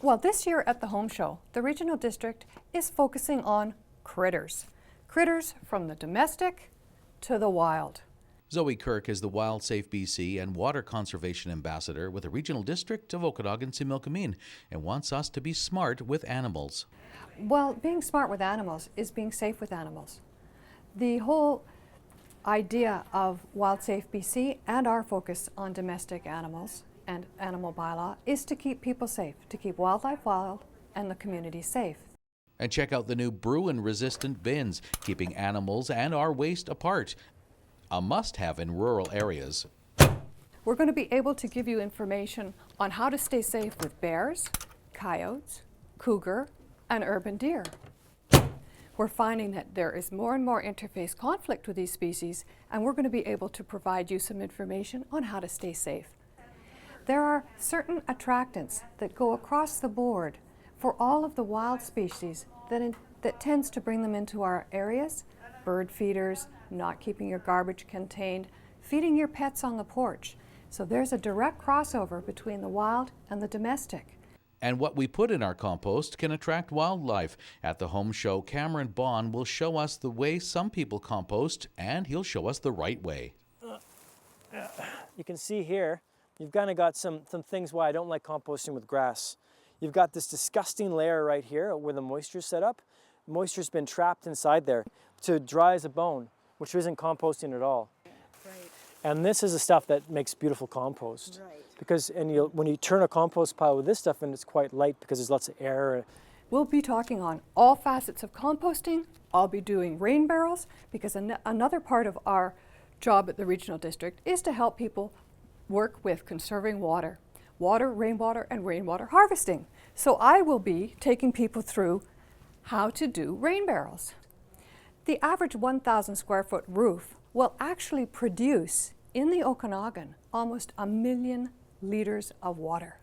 Well, this year at the Home Show, the Regional District is focusing on critters. Critters from the domestic to the wild. Zoe Kirk is the Wild Safe BC and Water Conservation Ambassador with the Regional District of Okanagan-Similkameen and wants us to be smart with animals. Well, being smart with animals is being safe with animals. The whole idea of Wild Safe BC and our focus on domestic animals and animal bylaw is to keep people safe, to keep wildlife wild and the community safe. And check out the new Bruin-resistant bins, keeping animals and our waste apart. A must-have in rural areas. We're going to be able to give you information on how to stay safe with bears, coyotes, cougar, and urban deer. We're finding that there is more and more interface conflict with these species, and we're going to be able to provide you some information on how to stay safe. There are certain attractants that go across the board for all of the wild species that tends to bring them into our areas. Bird feeders, not keeping your garbage contained, feeding your pets on the porch. So there's a direct crossover between the wild and the domestic. And what we put in our compost can attract wildlife. At the Home Show, Cameron Bond will show us the way some people compost, and he'll show us the right way. You can see here, you've kind of got some things why I don't like composting with grass. You've got this disgusting layer right here where the moisture's set up. Moisture's been trapped inside there to dry as a bone, which isn't composting at all. Right. And this is the stuff that makes beautiful compost. Right. Because when you turn a compost pile with this stuff in, it's quite light because there's lots of air. We'll be talking on all facets of composting. I'll be doing rain barrels because another part of our job at the Regional District is to help people work with conserving water, rainwater, and rainwater harvesting. So I will be taking people through how to do rain barrels. The average 1,000 square foot roof will actually produce in the Okanagan almost 1 million liters of water.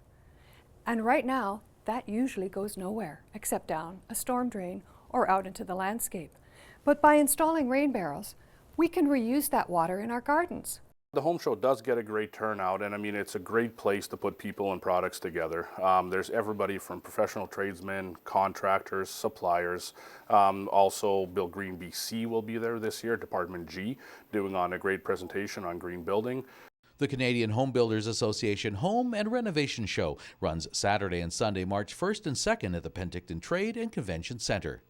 And right now, that usually goes nowhere except down a storm drain or out into the landscape. But by installing rain barrels, we can reuse that water in our gardens. The Home Show does get a great turnout, and I mean, it's a great place to put people and products together. There's everybody from professional tradesmen, contractors, suppliers. Also, Bill Green BC will be there this year, Department G, doing on a great presentation on green building. The Canadian Home Builders Association Home and Renovation Show runs Saturday and Sunday, March 1st and 2nd at the Penticton Trade and Convention Centre.